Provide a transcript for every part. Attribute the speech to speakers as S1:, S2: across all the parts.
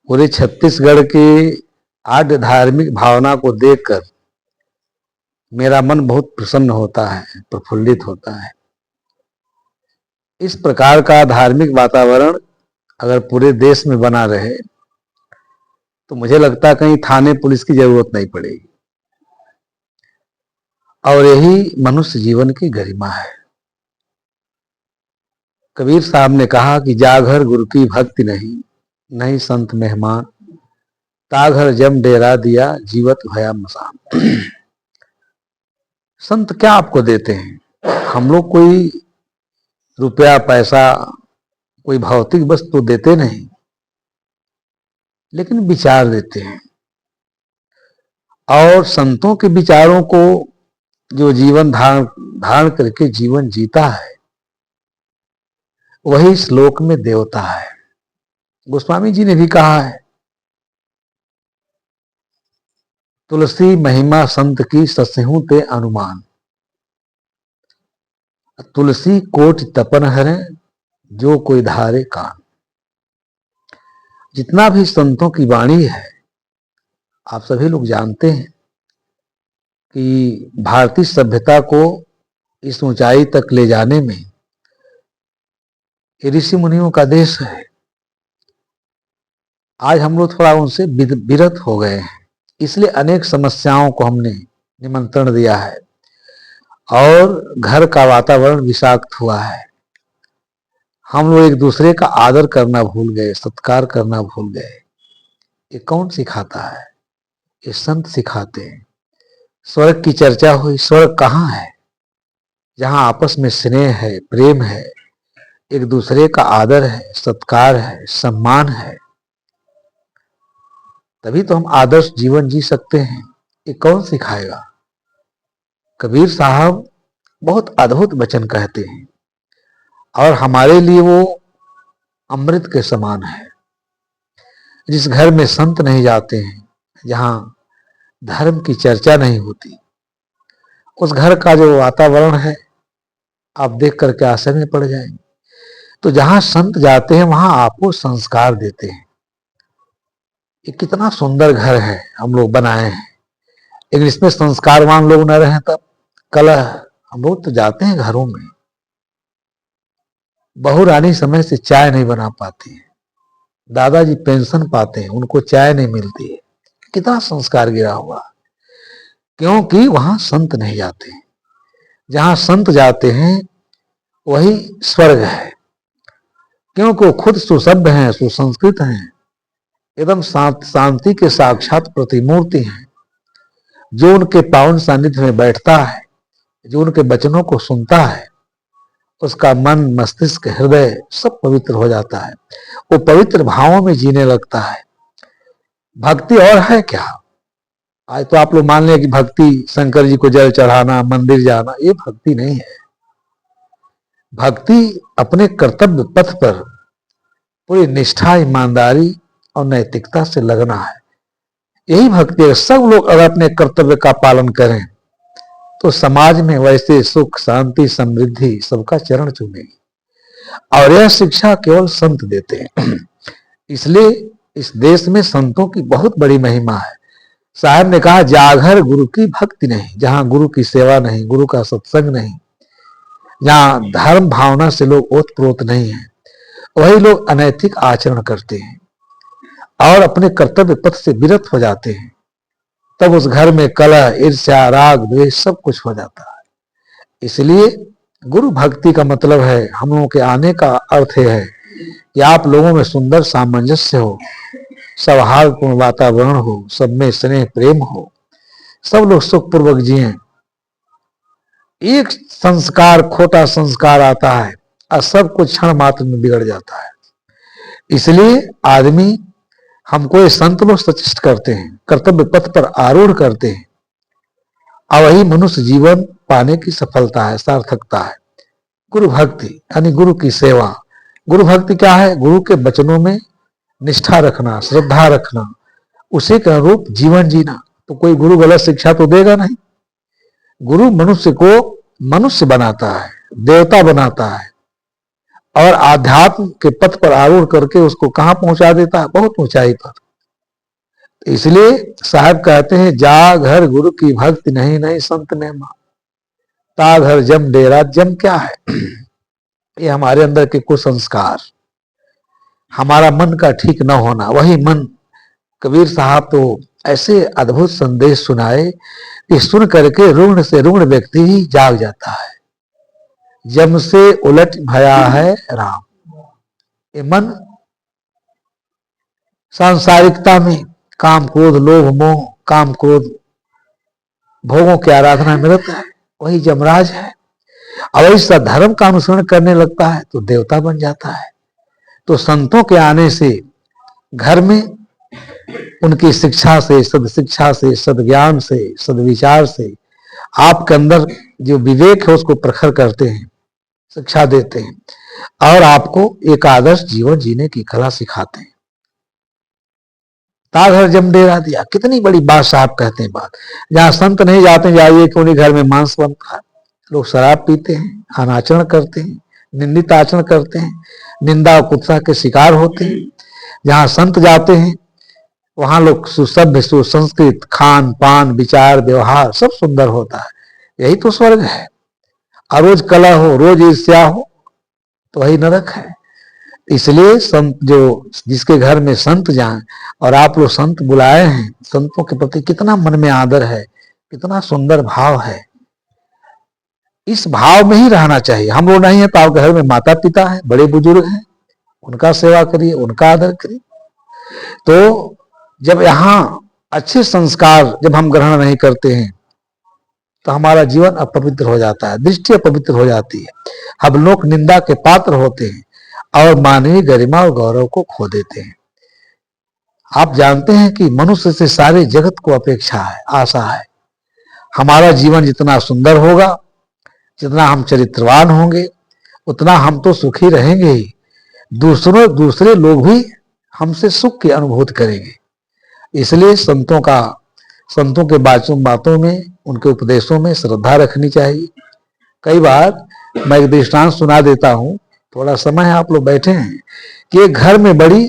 S1: पूरे छत्तीसगढ़ की आर्य धार्मिक भावना को देखकर मेरा मन बहुत प्रसन्न होता है, प्रफुल्लित होता है। इस प्रकार का धार्मिक वातावरण अगर पूरे देश में बना रहे तो मुझे लगता है कहीं थाने पुलिस की जरूरत नहीं पड़ेगी। और यही मनुष्य जीवन की गरिमा है। कबीर साहब ने कहा कि जाघर गुरु की भक्ति नहीं, नहीं संत मेहमान, ताघर जम डेरा दिया जीवत भया मसान। संत क्या आपको देते हैं? हम लोग कोई रुपया पैसा कोई भौतिक वस्तु देते नहीं, लेकिन विचार देते हैं। और संतों के विचारों को जो जीवन धारण करके जीवन जीता है वही श्लोक में देवता है। गोस्वामी जी ने भी कहा है, तुलसी महिमा संत की सस्हु ते अनुमान, तुलसी कोट तपन हरे जो कोई धारे कान। जितना भी संतों की वाणी है, आप सभी लोग जानते हैं कि भारतीय सभ्यता को इस ऊंचाई तक ले जाने में ये ऋषि मुनियों का देश है। आज हम लोग थोड़ा उनसे विरत हो गए हैं, इसलिए अनेक समस्याओं को हमने निमंत्रण दिया है और घर का वातावरण विषाक्त हुआ है। हम लोग एक दूसरे का आदर करना भूल गए, सत्कार करना भूल गए। ये कौन सिखाता है? ये संत सिखाते हैं। स्वर्ग की चर्चा हुई, स्वर्ग कहाँ है? जहां आपस में स्नेह है, प्रेम है, एक दूसरे का आदर है, सत्कार है, सम्मान है, तभी तो हम आदर्श जीवन जी सकते हैं। ये कौन सिखाएगा? कबीर साहब बहुत अद्भुत वचन कहते हैं और हमारे लिए वो अमृत के समान है। जिस घर में संत नहीं जाते हैं, जहां धर्म की चर्चा नहीं होती, उस घर का जो वातावरण है आप देख करके आश्चर्य में पड़ जाएंगे। तो जहां संत जाते हैं वहां आपको संस्कार देते हैं। ये कितना सुंदर घर है हम लोग बनाए हैं, लेकिन इसमें संस्कारवान लोग न रहे तब कलह। हम लोग तो जाते हैं घरों में, बहू रानी समय से चाय नहीं बना पाती है, दादाजी पेंशन पाते हैं, उनको चाय नहीं मिलती है। कितना संस्कार गिरा हुआ, क्योंकि वहां संत नहीं जाते हैं। जहां संत जाते हैं वही स्वर्ग है, क्योंकि वो खुद सुसभ्य हैं, सुसंस्कृत हैं, एकदम शांति के साक्षात प्रतिमूर्ति हैं। जो उनके पावन सानिध्य में बैठता है, जो उनके वचनों को सुनता है, उसका मन, मस्तिष्क, हृदय सब पवित्र हो जाता है। वो पवित्र भावों में जीने लगता है। भक्ति और है क्या? आज तो आप लोग मान लें कि भक्ति शंकर जी को जल चढ़ाना, मंदिर जाना, ये भक्ति नहीं है। भक्ति अपने कर्तव्य पथ पर पूरी निष्ठा, ईमानदारी और नैतिकता से लगना है। यही भक्ति है। सब लोग अगर अपने कर्तव्य का पालन करें तो समाज में वैसे सुख, शांति, समृद्धि सबका चरण चूमेगी। और यह शिक्षा केवल संत देते हैं। इसलिए इस देश में संतों की बहुत बड़ी महिमा है। साहब ने कहा, जाघर गुरु की भक्ति नहीं, जहां गुरु की सेवा नहीं, गुरु का सत्संग नहीं, जहां धर्म भावना से लोग ओतप्रोत नहीं है, वही लोग अनैतिक आचरण करते हैं और अपने कर्तव्य पथ से विरत हो जाते हैं। तब उस घर में कलह, ईर्ष्या, राग, द्वेष सब कुछ हो जाता है। इसलिए गुरु भक्ति का मतलब है, हम लोगों के आने का अर्थ है कि आप लोगों में सुंदर सामंजस्य हो, सौहार्दपूर्ण वातावरण हो, सब में स्नेह प्रेम हो, सब लोग सुखपूर्वक जिए। एक संस्कार, खोटा संस्कार आता है और सब कुछ क्षण मात्र में बिगड़ जाता है। इसलिए आदमी, हमको ये संत लोग सचेष्ट करते हैं, कर्तव्य पथ पर आरूढ़ करते हैं, और वही मनुष्य जीवन पाने की सफलता है, सार्थकता है। गुरु भक्ति यानी गुरु की सेवा। गुरु भक्ति क्या है? गुरु के वचनों में निष्ठा रखना, श्रद्धा रखना, उसी के अनुरूप जीवन जीना। तो कोई गुरु गलत शिक्षा तो देगा नहीं। गुरु मनुष्य को मनुष्य बनाता है, देवता बनाता है, और आध्यात्म के पथ पर आरूढ़ करके उसको कहां पहुंचा देता है, बहुत ऊंचाई पर। इसलिए साहब कहते हैं, जा घर गुरु की भक्ति नहीं नहीं संत ने मां, ता घर जम डेरा। जम क्या है? ये हमारे अंदर के कुसंस्कार, हमारा मन का ठीक न होना, वही मन। कबीर साहब तो ऐसे अद्भुत संदेश सुनाए कि सुन करके ऋण से ऋण व्यक्ति ही जाग जाता है। जम से उलट भया है राम। ये मन सांसारिकता में काम क्रोध लोभ मोह, काम क्रोध भोगों की आराधना में रहता है, वही जमराज है। अब ऐसा धर्म का अनुसरण करने लगता है तो देवता बन जाता है। तो संतों के आने से घर में, उनकी शिक्षा से, सद शिक्षा से, सदज्ञान से, सदविचार से आपके अंदर जो विवेक है उसको प्रखर करते हैं, शिक्षा देते हैं और आपको एक आदर्श जीवन जीने की कला सिखाते हैं। ताघर जम डेरा दिया, कितनी बड़ी बात साहब कहते हैं। बात जहां संत नहीं जाते, जाइए कि उन्हीं घर में मांस बनता है, लोग शराब पीते हैं, अनाचरण करते हैं, निंदित आचरण करते हैं, निंदा और कुत्सा के शिकार होते हैं। जहां संत जाते हैं वहां लोग सुसभ्य सुसंस्कृत, खान पान विचार व्यवहार सब सुंदर होता है। यही तो स्वर्ग है। और रोज कलह हो, रोज ईर्ष्या हो तो वही नरक है। इसलिए संत, जो जिसके घर में संत जाएं, और आप लोग संत बुलाए हैं, संतों के प्रति कितना मन में आदर है, कितना सुंदर भाव है। इस भाव में ही रहना चाहिए। हम लोग नहीं है तो आप घर में माता पिता है, बड़े बुजुर्ग हैं, उनका सेवा करिए, उनका आदर करिए। तो जब यहाँ अच्छे संस्कार जब हम ग्रहण नहीं करते हैं तो हमारा जीवन अपवित्र हो जाता है, दृष्टि अपवित्र हो जाती है, हम लोग निंदा के पात्र होते हैं और मानवीय गरिमा और गौरव को खो देते हैं। आप जानते हैं कि मनुष्य से सारे जगत को अपेक्षा है, आशा है। हमारा जीवन जितना सुंदर होगा, जितना हम चरित्रवान होंगे, उतना हम तो सुखी रहेंगे ही, दूसरे लोग भी हमसे सुख की अनुभूति करेंगे। इसलिए संतों के बातों में, उनके उपदेशों में श्रद्धा रखनी चाहिए। कई बार मैं एक दृष्टांत सुना देता हूं, थोड़ा समय है, आप लोग बैठे हैं, कि एक घर में बड़ी,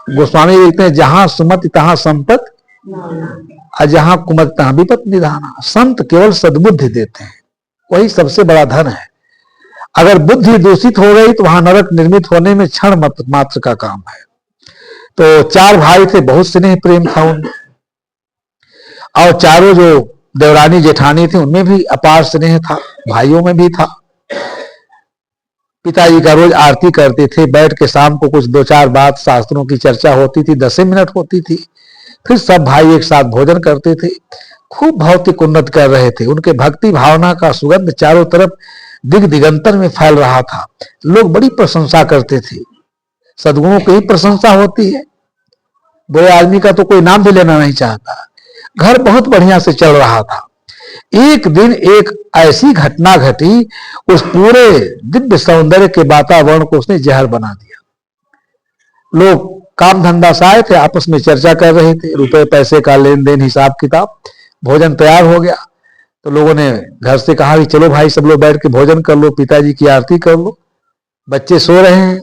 S1: गोस्वामी लिखते हैं, जहां सुमति तहां संपत और जहां कुमति तहां विपत निधाना। संत केवल सद्बुद्धि देते हैं, वही सबसे बड़ा धन है। अगर बुद्धि दूषित हो गई तो वहां नरक निर्मित होने में क्षण मात्र का काम है। तो 4 भाई थे, बहुत स्नेह प्रेम था उनमें, और चारों जो देवरानी जेठानी थी उनमें भी अपार स्नेह था, भाइयों में भी था। पिताजी का रोज आरती करते थे, बैठ के शाम को कुछ 2-4 बात शास्त्रों की चर्चा होती थी, 10 मिनट होती थी। फिर सब भाई एक साथ भोजन करते थे, खूब भौतिक उन्नत कर रहे थे। उनके भक्ति भावना का सुगंध चारों तरफ दिगंतर में फैल रहा था। लोग बड़ी प्रशंसा करते थे। सद्गुणों की ही प्रशंसा होती है, बुरे आदमी का तो कोई नाम भी लेना नहीं चाहता। घर बहुत बढ़िया से चल रहा था। एक दिन एक ऐसी घटना घटी, उस पूरे दिव्य सौंदर्य के वातावरण को उसने जहर बना दिया। लोग काम धंधा से आए थे, आपस में चर्चा कर रहे थे, रुपए पैसे का लेन देन, हिसाब किताब। भोजन तैयार हो गया तो लोगों ने घर से कहा कि चलो भाई सब लोग बैठ के भोजन कर लो, पिताजी की आरती कर लो। बच्चे सो रहे हैं।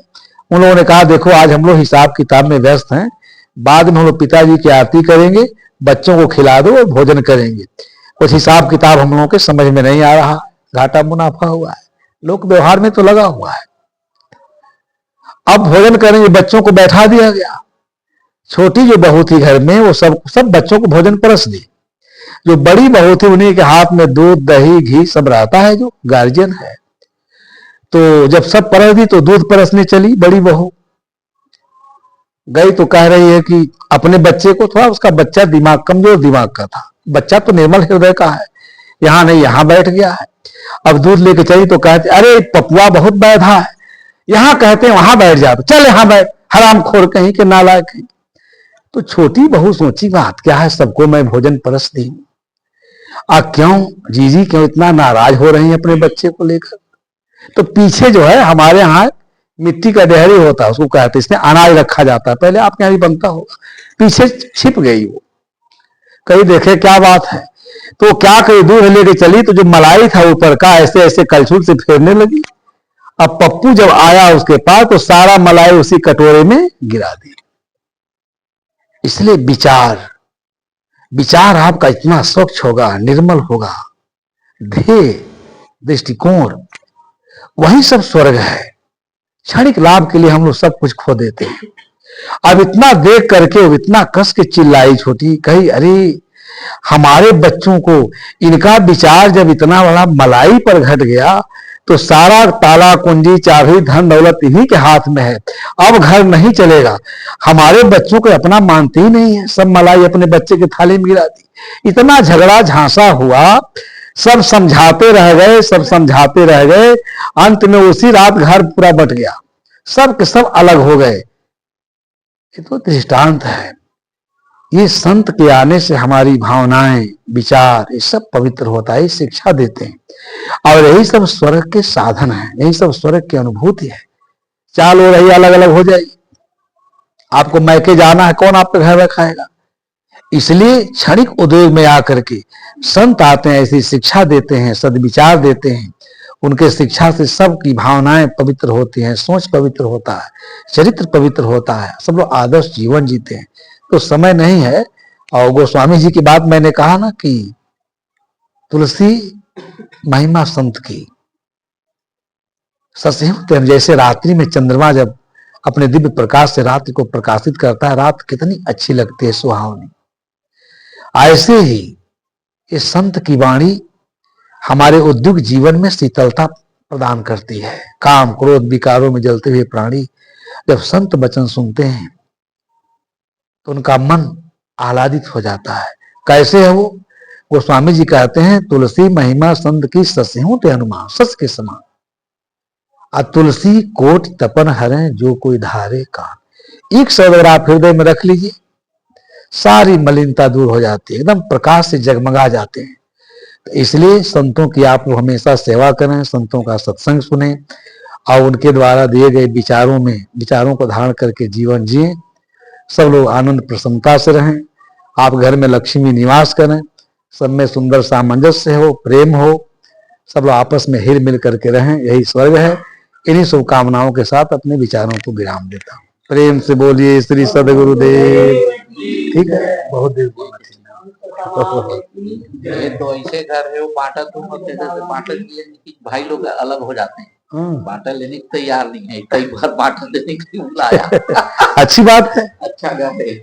S1: उन लोगों ने कहा देखो आज हम लोग हिसाब किताब में व्यस्त हैं, बाद में हम लोग पिताजी की आरती करेंगे, बच्चों को खिला दो और भोजन करेंगे। कुछ हिसाब किताब हम लोगों के समझ में नहीं आ रहा, घाटा मुनाफा हुआ है, लोक व्यवहार में तो लगा हुआ है। अब भोजन करेंगे, बच्चों को बैठा दिया गया। छोटी जो बहू थी घर में, वो सब बच्चों को भोजन परस दी। जो बड़ी बहू थी उन्हीं के हाथ में दूध दही घी सब रहता है, जो गार्जियन है। तो जब सब परस दी तो दूध परसने चली बड़ी बहू। गई तो कह रही है कि अपने बच्चे को, थोड़ा उसका बच्चा कमजोर दिमाग का था, बच्चा तो निर्मल हृदय का है, यहां नहीं यहां बैठ गया है। अब दूध लेके चली तो कहते अरे पपुआ बहुत बैठा है, यहां कहते हैं वहां बैठ जा, चल यहां बैठ, हराम खोर कहीं के नालायक कहीं। तो छोटी बहू सोची बात क्या है, सबको मैं भोजन परस दी, क्यों जीजी क्यों इतना नाराज हो रही है अपने बच्चे को लेकर। तो पीछे जो है हमारे यहाँ मिट्टी का डेहरी होता है, उसको कहते, इसमें अनाज रखा जाता है, पहले आपके यहाँ भी बनता होगा। पीछे छिप गई वो, कहीं देखे क्या बात है। तो क्या कहीं दूध लेके चली तो जो मलाई था ऊपर का ऐसे ऐसे कलछुल से फेरने लगी, अब पप्पू जब आया उसके पास तो सारा मलाई उसी कटोरे में गिरा दी। इसलिए विचार विचार आपका इतना स्वच्छ होगा, निर्मल होगा, ध्येय दृष्टिकोण, वही सब स्वर्ग है। क्षणिक लाभ के लिए हम लोग सब कुछ खो देते हैं। अब इतना देख करके वो इतना कस के चिल्लाई छोटी, कही अरे हमारे बच्चों को इनका विचार जब इतना बड़ा मलाई पर घट गया तो सारा ताला कुंजी चाबी धन दौलत इन्हीं के हाथ में है, अब घर नहीं चलेगा। हमारे बच्चों को अपना मानते ही नहीं है, सब मलाई अपने बच्चे की थाली में गिरा दी। इतना झगड़ा झांसा हुआ, सब समझाते रह गए, सब समझाते रह गए, अंत में उसी रात घर पूरा बट गया, सब के सब अलग हो गए। ये तो दृष्टांत है। ये संत के आने से हमारी भावनाएं, विचार, ये सब पवित्र होता है, शिक्षा देते हैं। और यही सब स्वर्ग के साधन है, यही सब स्वर्ग की अनुभूति है। चाल हो रही अलग अलग हो जाएगी, आपको मैके जाना है, कौन आपके घर में खाएगा। इसलिए क्षणिक उद्योग में आकर के संत आते हैं, ऐसी शिक्षा देते हैं, सदविचार देते हैं। उनके शिक्षा से सबकी भावनाएं पवित्र होती हैं, सोच पवित्र होता है, चरित्र पवित्र होता है, सब लोग आदर्श जीवन जीते हैं। तो समय नहीं है। और गोस्वामी जी की बात मैंने कहा ना कि तुलसी महिमा संत की सस्यते, जैसे रात्रि में चंद्रमा जब अपने दिव्य प्रकाश से रात्रि को प्रकाशित करता है, रात कितनी अच्छी लगती है, सुहावनी। ऐसे ही इस संत की वाणी हमारे उद्योग जीवन में शीतलता प्रदान करती है। काम क्रोध विकारों में जलते हुए प्राणी जब संत वचन सुनते हैं तो उनका मन आह्लादित हो जाता है। कैसे है वो? गोस्वामी जी कहते हैं, तुलसी महिमा संत की सस्यहूं ते अनुमान, सस के समान। तुलसी कोट तपन हरे जो कोई धारे कान। एक शब्द अगर आप हृदय में रख लीजिए, सारी मलिनता दूर हो जाती है, एकदम प्रकाश से जगमगा जाते हैं। तो इसलिए संतों की आप लोग हमेशा सेवा करें, संतों का सत्संग सुने और उनके द्वारा दिए गए विचारों को धारण करके जीवन जिए। सब लोग आनंद प्रसन्नता से रहें। आप घर में लक्ष्मी निवास करें, सब में सुंदर सामंजस्य हो, प्रेम हो, सब लोग आपस में हिल मिल करके रहें, यही स्वर्ग है। इन्हीं शुभकामनाओं के साथ अपने विचारों को विराम देता हूँ। प्रेम से बोलिए श्री सदगुरुदेव। ठीक है, बहुत देर बोलना चाहिए।
S2: ये तो ऐसे घर है, वो बांटा तुम बांटा लिए भाई लोग अलग हो जाते हैं, बांटा लेने की तैयार नहीं है, कई बार बांटा लेने के लिए बुलाया।
S1: अच्छी बात है,
S2: अच्छा घर है।